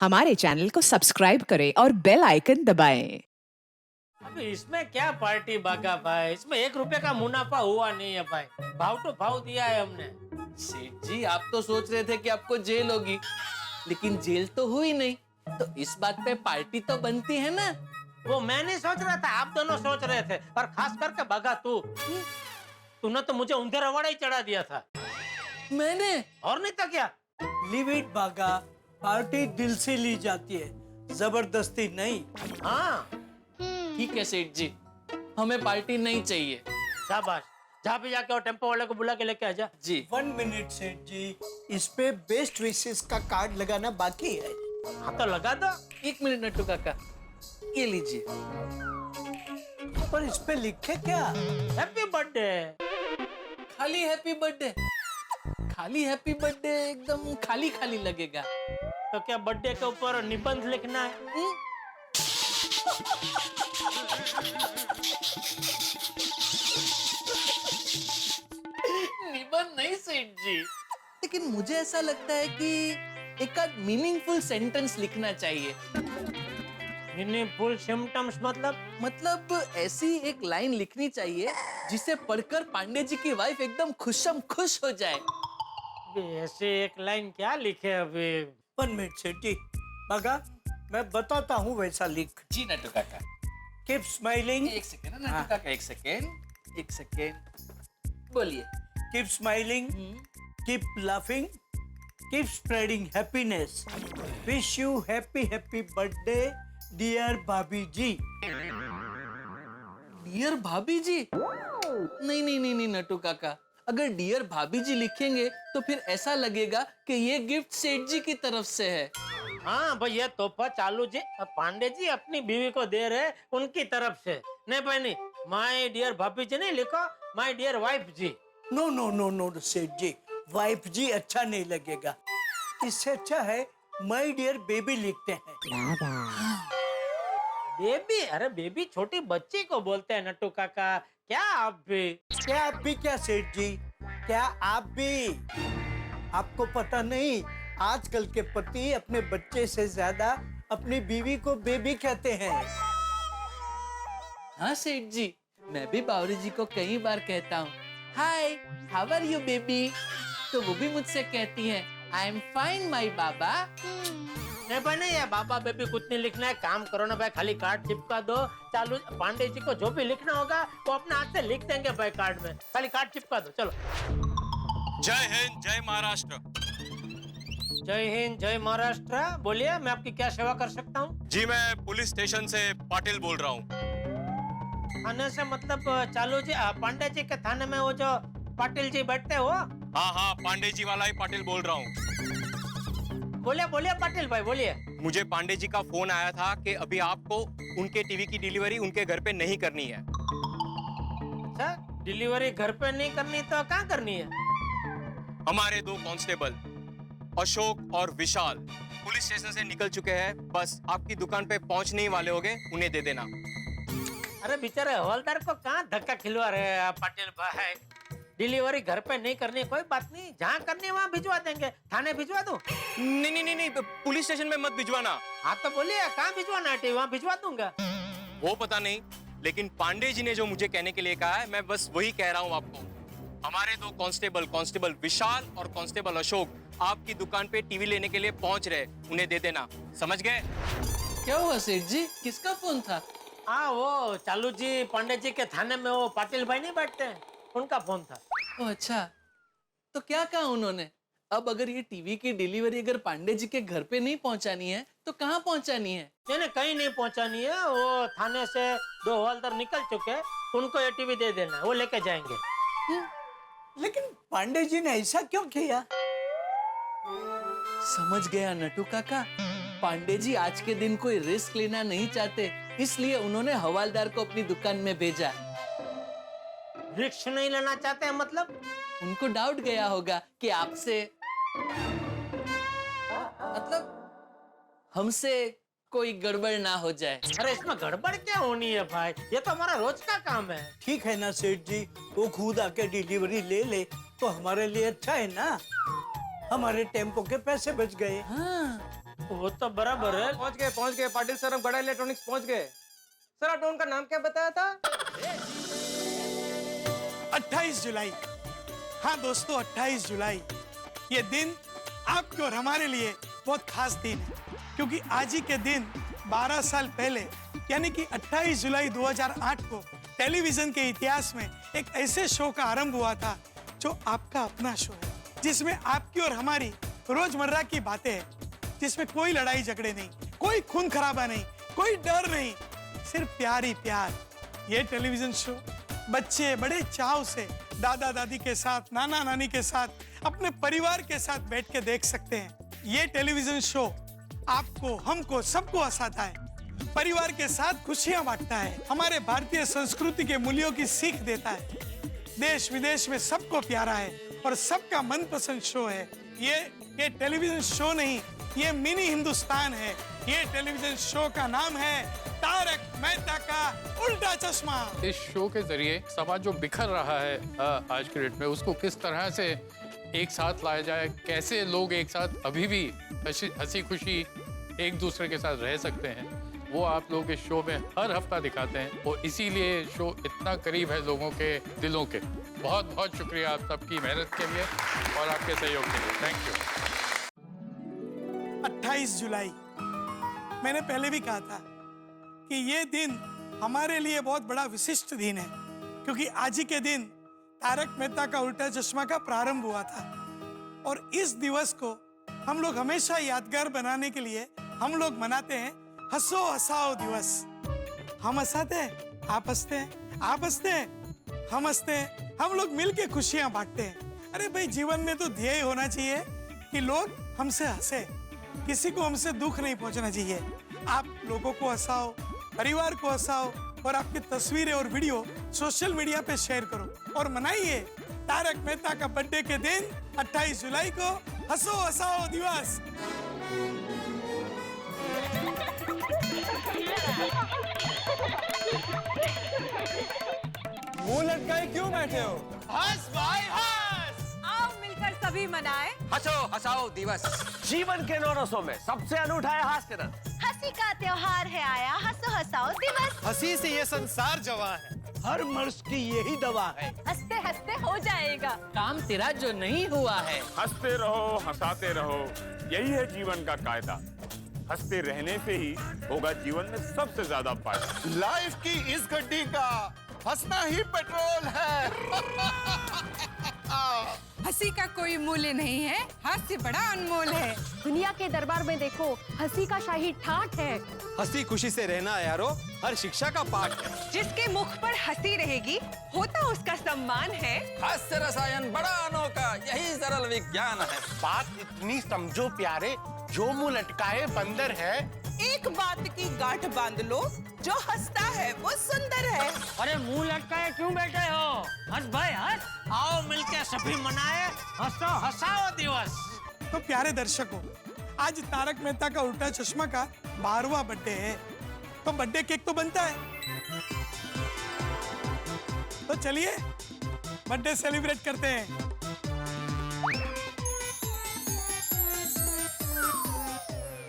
हमारे चैनल को सब्सक्राइब करें और बेल आइकन दबाएं। अबे इसमें क्या पार्टी बागा भाई, इसमें 1 रुपए का मुनाफा हुआ नहीं है भाई। भाव तो भाव दिया है हमने। सेठ जी, आप तो सोच रहे थे कि आपको जेल होगी, लेकिन जेल तो हुई नहीं, तो इस बात पे पार्टी तो बनती है ना। वो मैं नहीं सोच रहा था, आप दोनों सोच रहे थे। और खास करके बागा तूने तो मुझे ऊंधे रवाड़ा ही चढ़ा दिया था। मैंने? और नहीं तो क्या। लिव इट बागा, पार्टी दिल से ली जाती है, जबरदस्ती नहीं। हाँ ठीक है सेठ जी, हमें पार्टी नहीं चाहिए। शाबाश, जहाँ पे जाके और टेम्पो वाले को बुला के लेके आजा। जी 1 मिनट सेठ जी, इस पे बेस्ट विशेस का कार्ड लगाना बाकी है। हाँ तो लगा दो। 1 मिनट नट्टू काका, ये लीजिए। पर इस पे लिखे क्या? Happy birthday. खाली हैप्पी बर्थडे? खाली हैप्पी बर्थडे एकदम खाली खाली लगेगा। तो क्या बर्थडे के ऊपर निबंध लिखना है? निबंध नहीं सेठ जी, लेकिन मुझे ऐसा लगता है कि एक आध मीनिंगफुल सेंटेंस लिखना चाहिए। मीनिंगफुल सिम्टम्स मतलब ऐसी एक लाइन लिखनी चाहिए जिसे पढ़कर पांडे जी की वाइफ एकदम खुशम खुश हो जाए। ऐसे एक लाइन क्या लिखे अभी? 1 मिनट सेठ जी, बागा मैं बताता हूँ वैसा लिख। जी नट्टू काका, कीप स्माइलिंग, एक सेकेंड नट्टू काका, एक सेकेंड बोलिए। Keep smiling, keep laughing, keep spreading happiness, wish you happy happy birthday dear bhabhi ji. Dear bhabhi जी? नहीं नहीं नहीं नहीं नट्टू काका, अगर डियर भाभी जी लिखेंगे तो फिर ऐसा लगेगा कि ये गिफ्ट सेठ जी की तरफ से है। हाँ भाई, ये तोहफा चालू जी पांडे जी अपनी बीवी को दे रहे, उनकी तरफ से। नहीं भाई नहीं, माय डियर भाभी जी नहीं लिखो, my dear wife ji. No no no no Seth ji, wife जी अच्छा नहीं लगेगा, इससे अच्छा है माय डियर बेबी लिखते हैं। बेबी? अरे बेबी छोटी बच्ची को बोलते हैं नट्टू काका, क्या आप भी? क्या आप भी क्या सेठ जी, क्या आप भी? आपको पता नहीं, आजकल के पति अपने बच्चे से ज्यादा अपनी बीवी को बेबी कहते हैं। हाँ सेठ जी, मैं भी बावरी जी को कई बार कहता हूँ, hi how are you baby, तो वो भी मुझसे कहती हैं, आई एम फाइन माई बाबा। नहीं भाई नहीं, ये बाबा बेबी कुछ नहीं लिखना है। काम करो ना भाई, खाली कार्ड चिपका दो। चालू पांडे जी को जो भी लिखना होगा वो अपने हाथ से लिख देंगे भाई कार्ड में, खाली कार्ड चिपका दो। चलो। जय हिंद, जय महाराष्ट्र। जय हिंद, जय महाराष्ट्र। बोलिए, मैं आपकी क्या सेवा कर सकता हूँ? जी मैं पुलिस स्टेशन से पाटिल बोल रहा हूँ। थाने से मतलब चालू जी पांडे जी के थाने में वो जो पाटिल जी बैठते हो? हाँ हाँ, पांडे जी वाला ही पाटिल बोल रहा हूँ। बोलिए बोलिए पाटिल भाई बोलिए। मुझे पांडे जी का फोन आया था कि अभी आपको उनके टीवी की डिलीवरी उनके घर पे नहीं करनी है। अच्छा, डिलीवरी घर पे नहीं करनी तो कहाँ करनी है? हमारे 2 कांस्टेबल अशोक और विशाल पुलिस स्टेशन से निकल चुके हैं, बस आपकी दुकान पे पहुंचने ही वाले होंगे, उन्हें दे देना। अरे बेचारे हवलदार को कहाँ धक्का खिलवा रहे हैं आप पाटिल भाई? डिलीवरी घर पे नहीं करनी, कोई बात नहीं, जहाँ करनी है वहाँ भिजवा देंगे। थाने भिजवा दूं? नहीं नहीं नहीं नहीं, पुलिस स्टेशन में मत भिजवाना। हाँ तो बोलिए कहाँ भिजवाना है, वहाँ भिजवा दूंगा। वो पता नहीं, लेकिन पांडे जी ने जो मुझे कहने के लिए कहा है, मैं बस वही कह रहा हूँ आपको। हमारे 2 कांस्टेबल विशाल और कांस्टेबल अशोक आपकी दुकान पे टीवी लेने के लिए पहुंच रहे, उन्हें दे देना, समझ गए? क्या हुआ सेठ जी, किसका फोन था? हाँ वो चालू जी पांडे जी के थाने में वो पाटिल भाई नहीं बैठते हैं, उनका फोन था। ओह अच्छा, तो क्या कहा उन्होंने? अब अगर ये टीवी की डिलीवरी अगर पांडे जी के घर पे नहीं पहुंचानी है तो कहाँ पहुंचानी है? नहीं कहीं नहीं पहुंचानी है, वो थाने से 2 हवलदार निकल चुके, उनको ये टीवी दे देना, वो लेके जाएंगे। लेकिन पांडे जी ने ऐसा क्यों किया? समझ गया नटू काका, पांडे जी आज के दिन कोई रिस्क लेना नहीं चाहते, इसलिए उन्होंने हवालदार को अपनी दुकान में भेजा। रिस्क नहीं लेना चाहते हैं मतलब? उनको डाउट गया होगा कि आपसे हमसे कोई गड़बड़ ना हो जाए। अरे इसमें गड़बड़ क्या होनी है भाई, ये तो हमारा रोज का काम है। ठीक है ना सेठ जी, वो खुद आके डिलीवरी ले ले तो हमारे लिए अच्छा है ना, हमारे टेम्पो के पैसे बच गए। हाँ वो तो बराबर है। पहुंच गए पाटिल सर, हम गड़ा इलेक्ट्रॉनिक्स पहुंच गए। सर आपने उनका नाम क्या बताया था? 28 जुलाई। हाँ दोस्तों, 28 जुलाई ये दिन आपके और हमारे लिए बहुत खास दिन है, क्योंकि आज ही के दिन 12 साल पहले यानी कि 28 जुलाई 2008 को टेलीविजन के इतिहास में एक ऐसे शो का आरंभ हुआ था जो आपका अपना शो है, जिसमें आपकी और हमारी रोजमर्रा की बातें हैं, जिसमें कोई लड़ाई झगड़े नहीं, कोई खून खराबा नहीं, कोई डर नहीं, सिर्फ प्यार ही प्यार। ये टेलीविजन शो बच्चे बड़े चाव से दादा दादी के साथ, नाना नानी के साथ, अपने परिवार के साथ बैठ के देख सकते हैं। ये टेलीविजन शो आपको, हमको, सबको हंसाता है, परिवार के साथ खुशियां बांटता है, हमारे भारतीय संस्कृति के मूल्यों की सीख देता है, देश विदेश में सबको प्यारा है और सबका मनपसंद शो है। ये टेलीविजन शो नहीं, ये मिनी हिंदुस्तान है। ये टेलीविजन शो का नाम है तारक मेहता का उल्टा चश्मा। इस शो के जरिए समाज जो बिखर रहा है आज के डेट में, उसको किस तरह से एक साथ लाया जाए, कैसे लोग एक साथ अभी भी हंसी खुशी एक दूसरे के साथ रह सकते हैं, वो आप लोग इस शो में हर हफ्ता दिखाते हैं और इसीलिए शो इतना करीब है लोगों के दिलों के। बहुत बहुत शुक्रिया आप सबकी मेहनत के लिए और आपके सहयोग के लिए। Thank you. 28 जुलाई, मैंने पहले भी कहा था कि ये दिन हमारे लिए बहुत बड़ा विशिष्ट दिन है, क्योंकि आज ही के दिन तारक मेहता का उल्टा चश्मा का प्रारंभ हुआ था और इस दिवस को हम लोग हमेशा यादगार बनाने के लिए हम लोग मनाते हैं हंसो हंसाओ दिवस। हम हंसाते हैं, आप हंसते हैं, आप हंसते हैं, हम हंसते हैं, हम लोग मिलके खुशियां बांटते हैं। अरे भाई, जीवन में तो ध्येय होना चाहिए कि लोग हमसे हंसे, किसी को हमसे दुख नहीं पहुंचना चाहिए। आप लोगों को हंसाओ, परिवार को हंसाओ और आपकी तस्वीरें और वीडियो सोशल मीडिया पे शेयर करो और मनाइए तारक मेहता का बर्थडे के दिन 28 जुलाई को हंसो हंसाओ दिवस। मुंह लटकाए क्यों बैठे हो? हंस भाई हंस। आओ मिलकर सभी मनाएं हंसो हंसाओ दिवस। जीवन के 9 रसों में सबसे अनूठा है हास्य रस। हंसी का त्योहार है आया, हंसो हंसाओ दिवस। हंसी से ये संसार जवां है। हर मर्ज की यही दवा है। हंसते हंसते हो जाएगा काम तेरा जो नहीं हुआ है। हंसते रहो, हंसाते रहो, यही है जीवन का कायदा। हंसते रहने से ही होगा जीवन में सबसे ज्यादा फायदा। लाइफ की इस गड्डी का हंसना ही पेट्रोल है। हंसी का कोई मूल्य नहीं है, हास्य बड़ा अनमोल है। दुनिया के दरबार में देखो, हंसी का शाही ठाठ है। हंसी खुशी से रहना यारो हर शिक्षा का पाठ है। जिसके मुख पर हंसी रहेगी, होता उसका सम्मान है। हास्य रसायन बड़ा अनोखा, यही सरल विज्ञान है। बात इतनी समझो प्यारे, जो मुंह लटकाए बंदर है। एक बात की गांठ बांध लो, जो हंसता है वो सुंदर है। अरे मुंह लटकाए क्यों बैठे हो? हंस भाई हंस। आओ मिलके सभी मनाए हंसो हंसाओ दिवस। तो प्यारे दर्शकों, आज तारक मेहता का उल्टा चश्मा का 12वां बर्थडे है, तो बर्थडे केक तो बनता है। तो चलिए बर्थडे सेलिब्रेट करते हैं।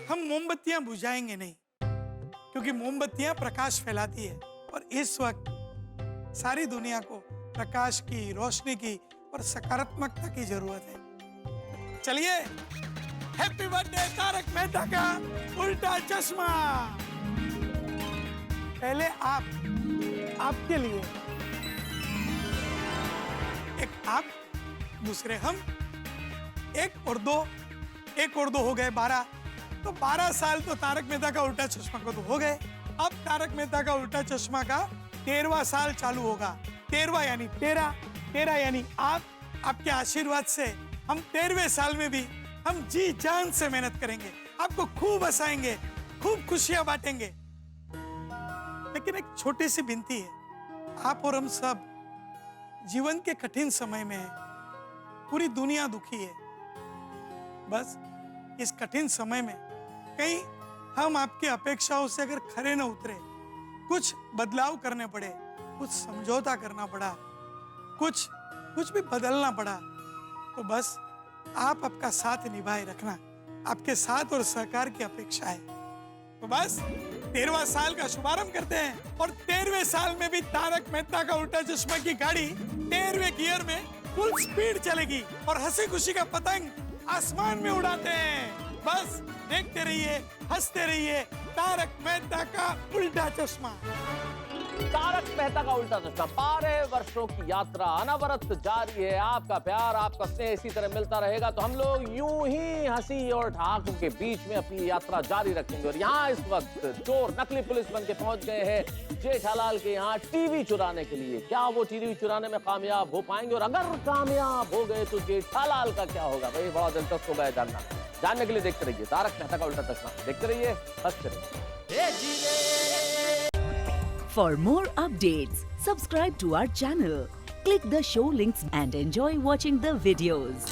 हम मोमबत्तियां बुझाएंगे नहीं, क्योंकि मोमबत्तियां प्रकाश फैलाती है और इस वक्त सारी दुनिया को प्रकाश की, रोशनी की और सकारात्मकता की जरूरत है। चलिए, हैप्पी बर्थडे तारक मेहता का उल्टा चश्मा। पहले आपके लिए एक आप, दूसरे हम, एक और दो हो गए 12। तो 12 साल तो तारक मेहता का उल्टा चश्मा को तो हो गए। अब तारक मेहता का उल्टा चश्मा का 13वां साल चालू होगा। 13वां यानी 13 यानी आपके आशीर्वाद से हम 13वें साल में भी हम जी जान से मेहनत करेंगे, आपको खूब हंसाएंगे, खूब खुशियां बांटेंगे। लेकिन एक छोटी सी विनती है, आप और हम सब जीवन के कठिन समय में हैं, पूरी दुनिया दुखी है। बस इस कठिन समय में कहीं हम आपकी अपेक्षाओं से अगर खरे न उतरे, कुछ बदलाव करने पड़े, कुछ समझौता करना पड़ा, कुछ भी बदलना पड़ा, तो बस आप आपका साथ निभाए रखना। आपके साथ और सहकार की अपेक्षा है। तो बस 13वां साल का शुभारंभ करते हैं और 13वें साल में भी तारक मेहता का उल्टा चश्मा की गाड़ी 13वें गियर में फुल स्पीड चलेगी और हंसी खुशी का पतंग आसमान में उड़ाते हैं। बस देखते रहिए, हंसते रहिए। तारक मेहता का उल्टा चश्मा। तारक मेहता का उल्टा चश्मा 12 वर्षों की यात्रा अनवरत जारी है। आपका प्यार, आपका स्नेह इसी तरह मिलता रहेगा तो हम लोग यूं ही हंसी और ठहाकों के बीच में अपनी यात्रा जारी रखेंगे। और यहाँ इस वक्त चोर नकली पुलिस बन के पहुंच गए हैं जेठालाल के यहाँ टीवी चुराने के लिए। क्या वो टीवी चुराने में कामयाब हो पाएंगे? और अगर कामयाब हो गए तो जेठालाल का क्या होगा? भाई बड़ा दिलचस्प होगा जानना। जानने के लिए देखते रहिए तारक मेहता का उल्टा चश्मा। देखते रहिए, हंसते रहिए। For more updates, subscribe to our channel, click the show links and enjoy watching the videos.